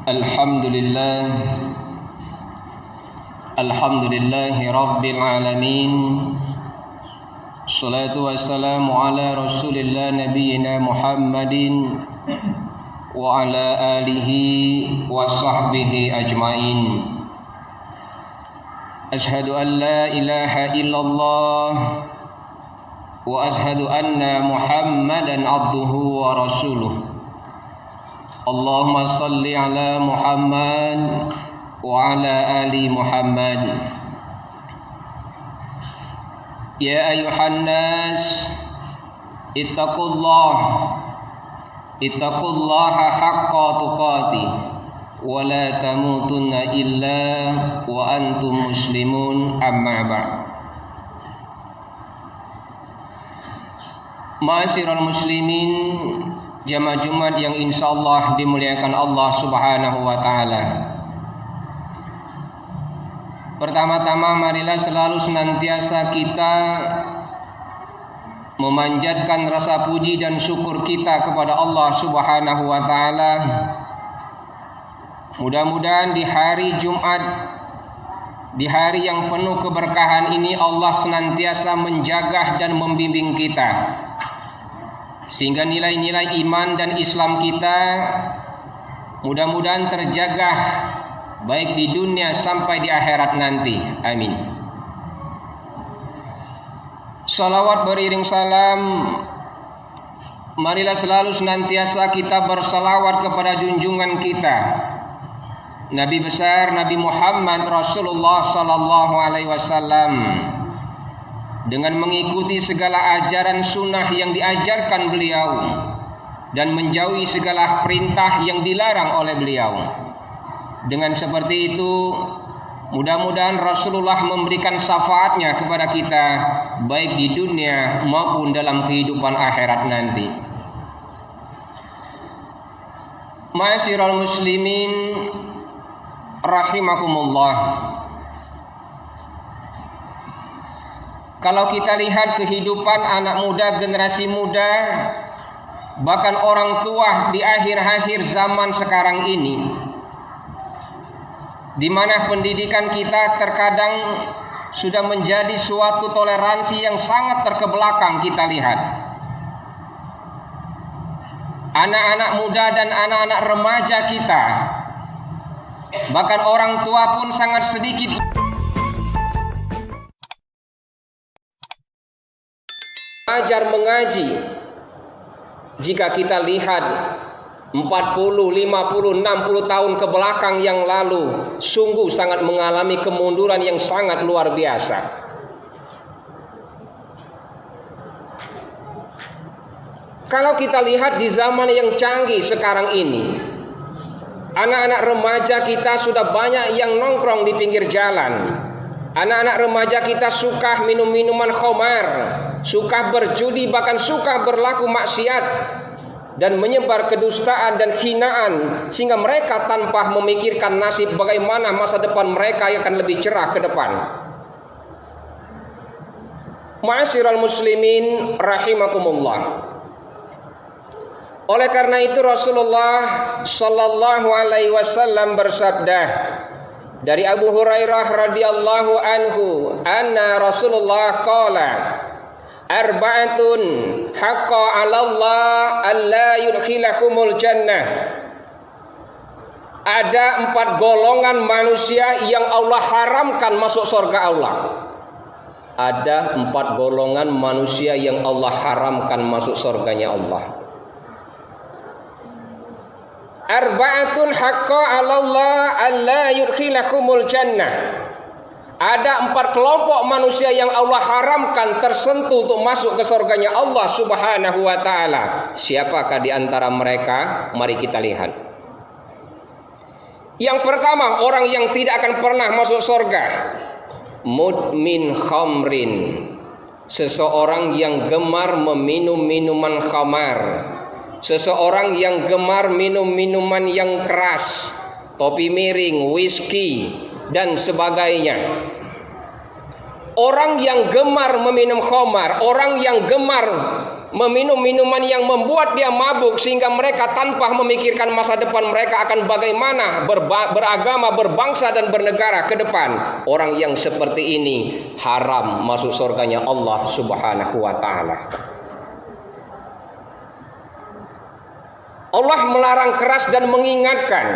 Alhamdulillah Alhamdulillahi Rabbil Alamin. Salatu wassalamu ala Rasulillah Nabiyyina Muhammadin wa ala alihi wa sahbihi ajmain. Ashhadu an la ilaha illallah wa ashhadu anna Muhammadan abduhu wa rasuluh. Allahumma salli ala Muhammad wa ala ali Muhammad. Ya ayuhan nas, ittaqullaha haqqa tuqatih wa la tamutunna illa wa antum muslimun, amma ba'd. Ma'asyiral muslimin, jamaah Jumat yang insyaallah dimuliakan Allah Subhanahu wa taala. Pertama-tama marilah selalu senantiasa kita memanjatkan rasa puji dan syukur kita kepada Allah Subhanahu wa taala. Mudah-mudahan di hari Jumat, di hari yang penuh keberkahan ini, Allah senantiasa menjaga dan membimbing kita, sehingga nilai-nilai iman dan Islam kita mudah-mudahan terjaga baik di dunia sampai di akhirat nanti. Amin. Salawat beriring salam, marilah selalu senantiasa kita bersalawat kepada junjungan kita, Nabi besar Nabi Muhammad Rasulullah sallallahu alaihi wasallam, dengan mengikuti segala ajaran sunnah yang diajarkan beliau dan menjauhi segala perintah yang dilarang oleh beliau. Dengan seperti itu, mudah-mudahan Rasulullah memberikan syafaatnya kepada kita baik di dunia maupun dalam kehidupan akhirat nanti. Ma'asyiral muslimin rahimakumullah. Kalau kita lihat kehidupan anak muda, generasi muda, bahkan orang tua di akhir-akhir zaman sekarang ini, di mana pendidikan kita terkadang sudah menjadi suatu toleransi yang sangat terkebelakang. Kita lihat anak-anak muda dan anak-anak remaja kita, bahkan orang tua pun sangat sedikit belajar mengaji. Jika kita lihat 40, 50, 60 tahun ke belakang yang lalu, sungguh sangat mengalami kemunduran yang sangat luar biasa. Kalau kita lihat di zaman yang canggih sekarang ini, anak-anak remaja kita sudah banyak yang nongkrong di pinggir jalan. Anak-anak remaja kita suka minum minuman khamar, suka berjudi, bahkan suka berlaku maksiat dan menyebar kedustaan dan hinaan, sehingga mereka tanpa memikirkan nasib bagaimana masa depan mereka yang akan lebih cerah ke depan. Ma'asyiral muslimin rahimakumullah. Oleh karena itu Rasulullah sallallahu alaihi wasallam bersabda dari Abu Hurairah radhiyallahu anhu, anna Rasulullah qala, arba'atun haqqa 'ala Allah alla yudkhilahumul jannah. Ada 4 golongan manusia yang Allah haramkan masuk surga Allah. Ada 4 golongan manusia yang Allah haramkan masuk surganya Allah. Arba'atun haqqa 'ala Allah alla yudkhilahumul jannah. Ada 4 kelompok manusia yang Allah haramkan tersentuh untuk masuk ke surganya Allah Subhanahu wa ta'ala. Siapakah di antara mereka? Mari kita lihat. Yang pertama, orang yang tidak akan pernah masuk surga, mudmin khamrin, seseorang yang gemar meminum minuman khamar, seseorang yang gemar minum minuman yang keras, topi miring, whisky, dan sebagainya. Orang yang gemar meminum khamar, orang yang gemar meminum minuman yang membuat dia mabuk sehingga mereka tanpa memikirkan masa depan mereka akan bagaimana beragama, berbangsa dan bernegara ke depan. Orang yang seperti ini haram masuk surganya Allah Subhanahu wa taala. Allah melarang keras dan mengingatkan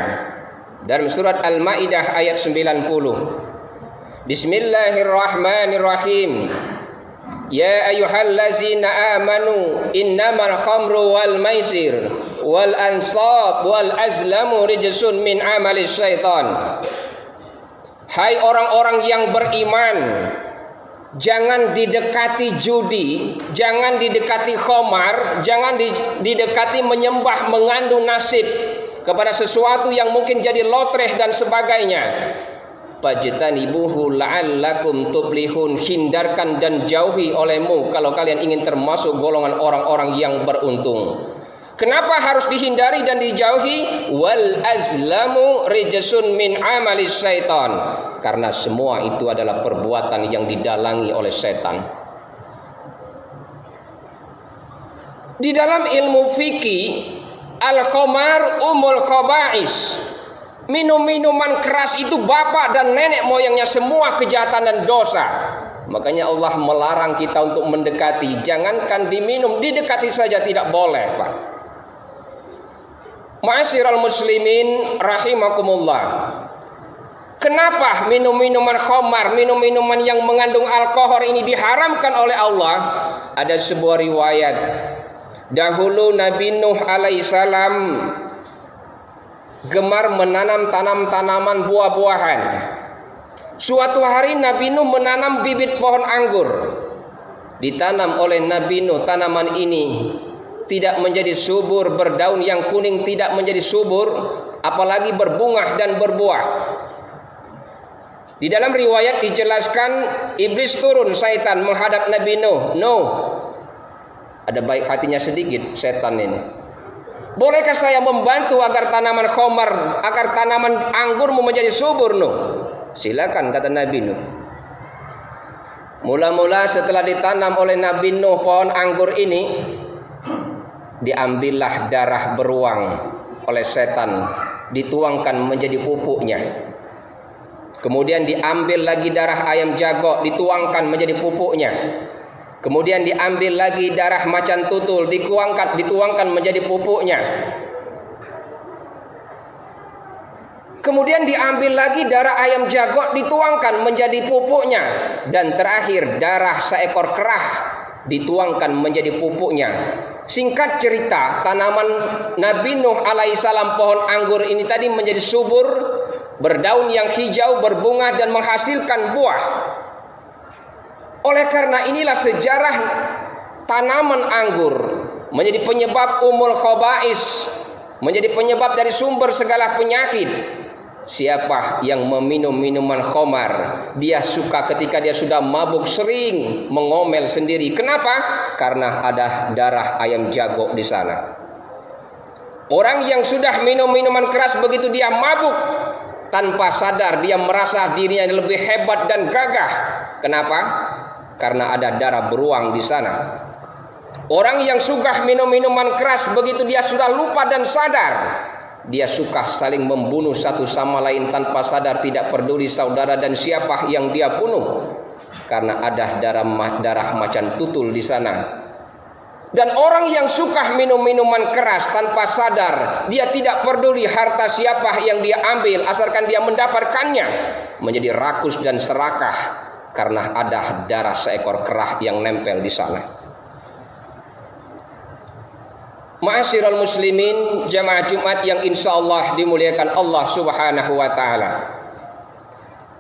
dalam surat Al-Maidah ayat 90. Bismillahirrahmanirrahim. Ya ayyuhallazina amanu innamal khamru wal maisir wal ansab wal azlamu rijsun min amali syaitan. Hai orang-orang yang beriman, jangan didekati judi, jangan didekati khamar, jangan didekati menyembah mengandung nasib kepada sesuatu yang mungkin jadi lotreh dan sebagainya. Fajtanibuhu la'allakum tuflihun. Hindarkan dan jauhi olehmu kalau kalian ingin termasuk golongan orang-orang yang beruntung. Kenapa harus dihindari dan dijauhi? Wal azlamu rijsun min amali syaitan. Karena semua itu adalah perbuatan yang didalangi oleh setan. Di dalam ilmu fikih, al-khamar umul khaba'is. Minum-minuman keras itu bapak dan nenek moyangnya semua kejahatan dan dosa. Makanya Allah melarang kita untuk mendekati. Jangankan diminum, didekati saja tidak boleh, Pak. Ma'asyiral muslimin rahimakumullah. Kenapa minum-minuman khamar, minum-minuman yang mengandung alkohol ini diharamkan oleh Allah? Ada sebuah riwayat. Dahulu Nabi Nuh alaihissalam gemar menanam tanaman buah-buahan. Suatu hari Nabi Nuh menanam bibit pohon anggur. Ditanam oleh Nabi Nuh, tanaman ini tidak menjadi subur, berdaun yang kuning tidak menjadi subur, apalagi berbunga dan berbuah. Di dalam riwayat dijelaskan iblis turun, syaitan menghadap Nabi Nuh. Nuh, ada baik hatinya sedikit setan ini. Bolehkah saya membantu agar tanaman khamar, agar tanaman anggurmu menjadi subur, Nuh? Silakan, kata Nabi Nuh. Mula-mula setelah ditanam oleh Nabi Nuh pohon anggur ini, diambillah darah beruang oleh setan, dituangkan menjadi pupuknya. Kemudian diambil lagi darah ayam jago, dituangkan menjadi pupuknya. Kemudian diambil lagi darah macan tutul, dituangkan menjadi pupuknya. Kemudian diambil lagi darah ayam jago, dituangkan menjadi pupuknya. Dan terakhir darah seekor kerah dituangkan menjadi pupuknya. Singkat cerita, tanaman Nabi Nuh alaihissalam pohon anggur ini tadi menjadi subur, berdaun yang hijau, berbunga dan menghasilkan buah. Oleh karena inilah sejarah tanaman anggur menjadi penyebab umul khaba'is, menjadi penyebab dari sumber segala penyakit. Siapa yang meminum minuman khamar, dia suka ketika dia sudah mabuk sering mengomel sendiri. Kenapa? Karena ada darah ayam jago di sana. Orang yang sudah minum minuman keras, begitu dia mabuk, tanpa sadar dia merasa dirinya lebih hebat dan gagah. Kenapa? Karena ada darah beruang di sana. Orang yang suka minum minuman keras, begitu dia sudah lupa dan sadar, dia suka saling membunuh satu sama lain tanpa sadar, tidak peduli saudara dan siapa yang dia bunuh, karena ada darah macan tutul di sana. Dan orang yang suka minum minuman keras tanpa sadar, dia tidak peduli harta siapa yang dia ambil, asalkan dia mendapatkannya, menjadi rakus dan serakah karena ada darah seekor kerah yang nempel di sana. Ma'asyiral muslimin, jamaah Jumat yang insyaallah dimuliakan Allah Subhanahu wa taala.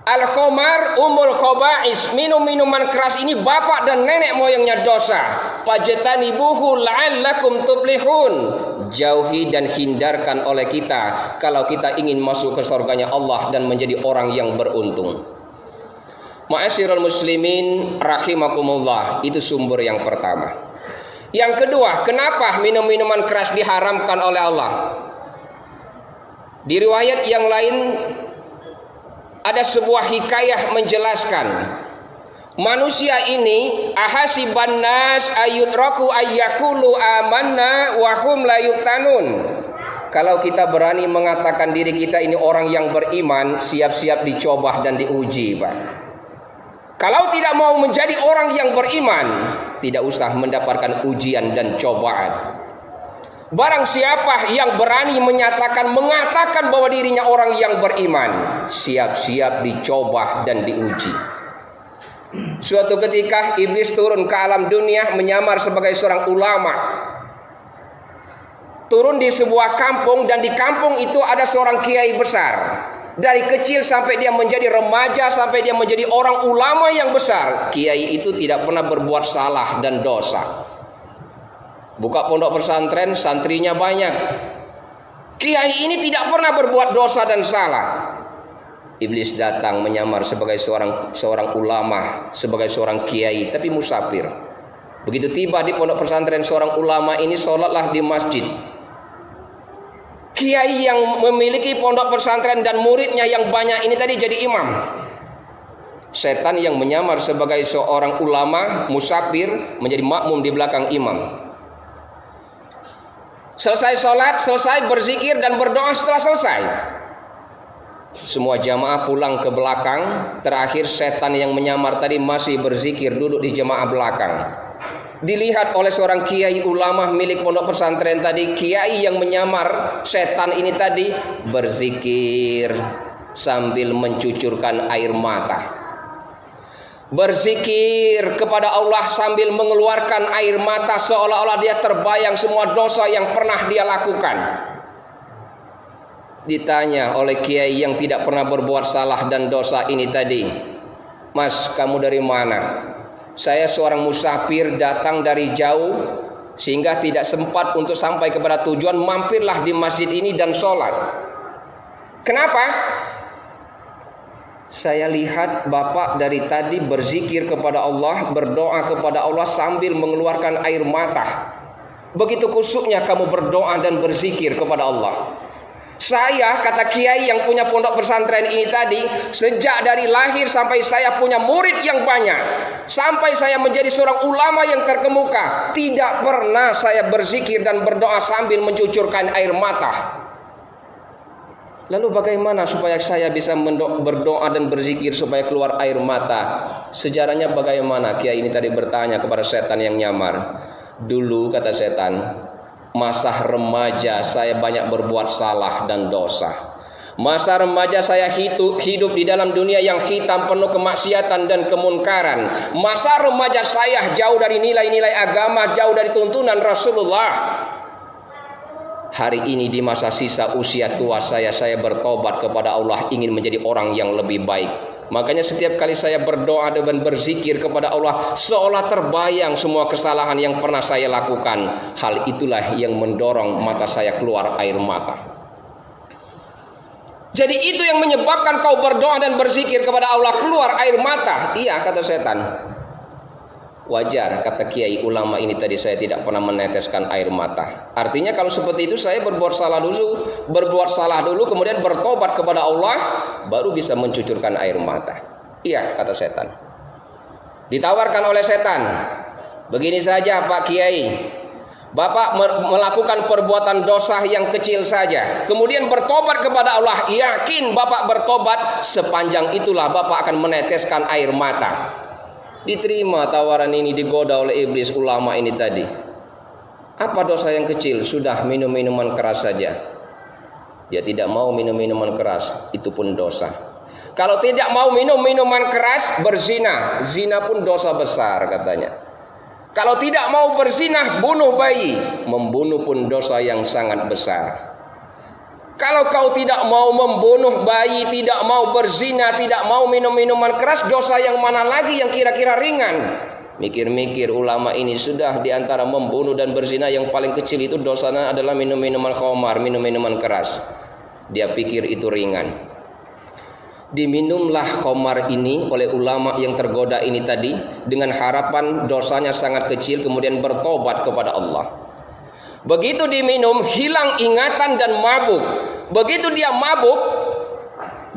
Al-khamar umul khaba'is, minum-minuman keras ini bapak dan nenek moyangnya dosa. Fajtanibuhu la'allakum tuflihun. Jauhi dan hindarkan oleh kita kalau kita ingin masuk ke surganya Allah dan menjadi orang yang beruntung. Ma'asyiral muslimin rahimakumullah, itu sumber yang pertama. Yang kedua, kenapa minum-minuman keras diharamkan oleh Allah? Di riwayat yang lain ada sebuah hikayah menjelaskan Manusia ini ahasiban nas ayyutraku ayyakulu amanna wa hum la yuftanun. Kalau kita berani mengatakan diri kita ini orang yang beriman, siap-siap dicoba dan diuji, Pak. Kalau tidak mau menjadi orang yang beriman, tidak usah mendapatkan ujian dan cobaan. Barang siapa yang berani mengatakan bahwa dirinya orang yang beriman, siap-siap dicoba dan diuji. Suatu ketika iblis turun ke alam dunia menyamar sebagai seorang ulama. Turun di sebuah kampung, dan di kampung itu ada seorang kiai besar. Dari kecil sampai dia menjadi remaja, sampai dia menjadi orang ulama yang besar, kiai itu tidak pernah berbuat salah dan dosa. Buka pondok pesantren, santrinya banyak. Kiai ini tidak pernah berbuat dosa dan salah. Iblis datang menyamar sebagai seorang ulama, sebagai seorang kiai, tapi musafir. Begitu tiba di pondok pesantren seorang ulama ini, sholatlah di masjid. Kiai yang memiliki pondok pesantren dan muridnya yang banyak ini tadi jadi imam. Setan yang menyamar sebagai seorang ulama musafir menjadi makmum di belakang imam. Selesai sholat, selesai berzikir dan berdoa, setelah selesai semua jamaah pulang ke belakang. Terakhir setan yang menyamar tadi masih berzikir duduk di jamaah belakang. Dilihat oleh seorang kiai ulama milik pondok pesantren tadi, kiai yang menyamar setan ini tadi berzikir sambil mencucurkan air mata. Berzikir kepada Allah sambil mengeluarkan air mata, seolah-olah dia terbayang semua dosa yang pernah dia lakukan. Ditanya oleh kiai yang tidak pernah berbuat salah dan dosa ini tadi, "Mas, kamu dari mana?" "Saya seorang musafir datang dari jauh sehingga tidak sempat untuk sampai kepada tujuan, mampirlah di masjid ini dan sholat." "Kenapa?" "Saya lihat Bapak dari tadi berzikir kepada Allah, berdoa kepada Allah sambil mengeluarkan air mata. Begitu khusyuknya kamu berdoa dan berzikir kepada Allah. Saya," kata kiai yang punya pondok pesantren ini tadi, "sejak dari lahir sampai saya punya murid yang banyak, sampai saya menjadi seorang ulama yang terkemuka, tidak pernah saya berzikir dan berdoa sambil mencucurkan air mata. Lalu bagaimana supaya saya bisa berdoa dan berzikir supaya keluar air mata? Sejarahnya bagaimana?" Kiai ini tadi bertanya kepada setan yang nyamar. "Dulu," kata setan, "masa remaja saya banyak berbuat salah dan dosa. Masa remaja saya hidup di dalam dunia yang hitam, penuh kemaksiatan dan kemunkaran. Masa remaja saya jauh dari nilai-nilai agama, jauh dari tuntunan Rasulullah. Hari ini di masa sisa usia tua saya bertobat kepada Allah, ingin menjadi orang yang lebih baik. Makanya setiap kali saya berdoa dan berzikir kepada Allah, seolah terbayang semua kesalahan yang pernah saya lakukan. Hal itulah yang mendorong mata saya keluar air mata." Jadi itu yang menyebabkan kau berdoa dan berzikir kepada Allah keluar air mata? "Iya," kata setan. "Wajar," kata kiai ulama ini tadi, "saya tidak pernah meneteskan air mata. Artinya kalau seperti itu saya berbuat salah dulu kemudian bertobat kepada Allah, baru bisa mencucurkan air mata." "Iya," kata setan. Ditawarkan oleh setan, "Begini saja Pak Kiai, Bapak melakukan perbuatan dosa yang kecil saja, kemudian bertobat kepada Allah, yakin Bapak bertobat, sepanjang itulah Bapak akan meneteskan air mata." Diterima tawaran ini, digoda oleh iblis ulama ini tadi. Apa dosa yang kecil? Sudah minum minuman keras saja. Dia tidak mau minum minuman keras, itu pun dosa. Kalau tidak mau minum minuman keras, berzina. Zina pun dosa besar katanya. Kalau tidak mau berzina, bunuh bayi. Membunuh pun dosa yang sangat besar. Kalau kau tidak mau membunuh bayi, tidak mau berzina, tidak mau minum minuman keras, dosa yang mana lagi yang kira-kira ringan? Mikir-mikir ulama ini, sudah di antara membunuh dan berzina yang paling kecil itu dosanya adalah minum minuman khamar, minum minuman keras. Dia pikir itu ringan. Diminumlah khamar ini oleh ulama yang tergoda ini tadi dengan harapan dosanya sangat kecil, kemudian bertobat kepada Allah. Begitu diminum, hilang ingatan dan mabuk. Begitu dia mabuk,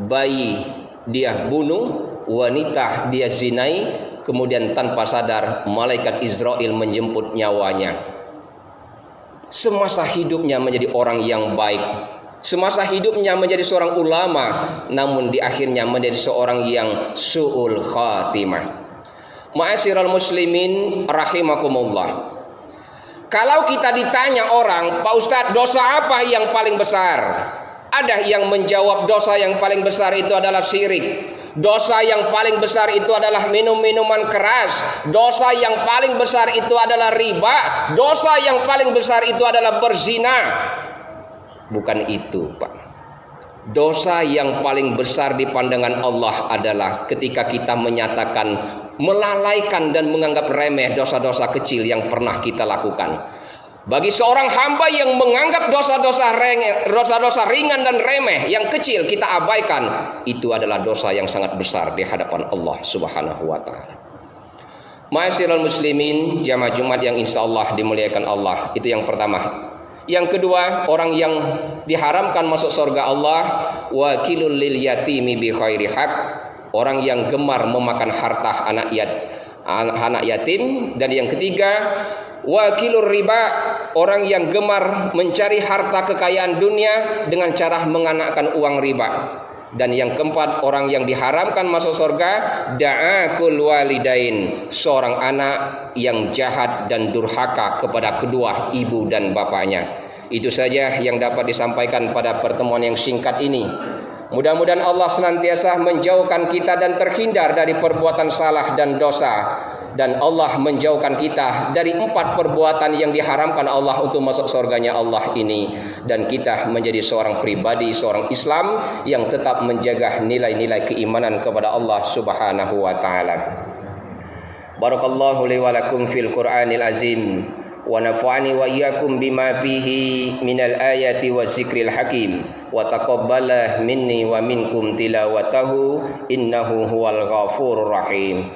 bayi dia bunuh, wanita dia zinai, kemudian tanpa sadar malaikat Israel menjemput nyawanya. Semasa hidupnya menjadi orang yang baik, semasa hidupnya menjadi seorang ulama, namun di akhirnya menjadi seorang yang su'ul khatimah. Ma'asyiral muslimin rahimakumullah. Kalau kita ditanya orang, Pak Ustadz, dosa apa yang paling besar? Ada yang menjawab dosa yang paling besar itu adalah syirik. Dosa yang paling besar itu adalah minum-minuman keras. Dosa yang paling besar itu adalah riba. Dosa yang paling besar itu adalah berzina. Bukan itu, Pak. Dosa yang paling besar di pandangan Allah adalah ketika kita menyatakan, melalaikan dan menganggap remeh dosa-dosa kecil yang pernah kita lakukan. Bagi seorang hamba yang menganggap dosa-dosa ringan dan remeh, yang kecil kita abaikan, itu adalah dosa yang sangat besar di hadapan Allah Subhanahu wa taala. Ma'asyiral muslimin, jamaah Jumat yang insyaallah dimuliakan Allah. Itu yang pertama. Yang kedua, orang yang diharamkan masuk surga Allah, wakilul lil yatimi bi khairi haq, orang yang gemar memakan harta anak yatim. Dan yang ketiga, wakilur riba, orang yang gemar mencari harta kekayaan dunia dengan cara menganakkan uang riba. Dan yang keempat, orang yang diharamkan masuk surga, da'akul walidain, seorang anak yang jahat dan durhaka kepada kedua ibu dan bapaknya. Itu saja yang dapat disampaikan pada pertemuan yang singkat ini. Mudah-mudahan Allah senantiasa menjauhkan kita dan terhindar dari perbuatan salah dan dosa. Dan Allah menjauhkan kita dari 4 perbuatan yang diharamkan Allah untuk masuk surganya Allah ini. Dan kita menjadi seorang pribadi, seorang Islam yang tetap menjaga nilai-nilai keimanan kepada Allah Subhanahu wa ta'ala. Barakallahu li wa lakum fil Qur'anil azim, wa nafa'ani wa iyyakum bima fihi minal ayati wa zikril hakim, wa taqabbala minni wa minkum tilawatahu innahu huwal ghafurur rahim.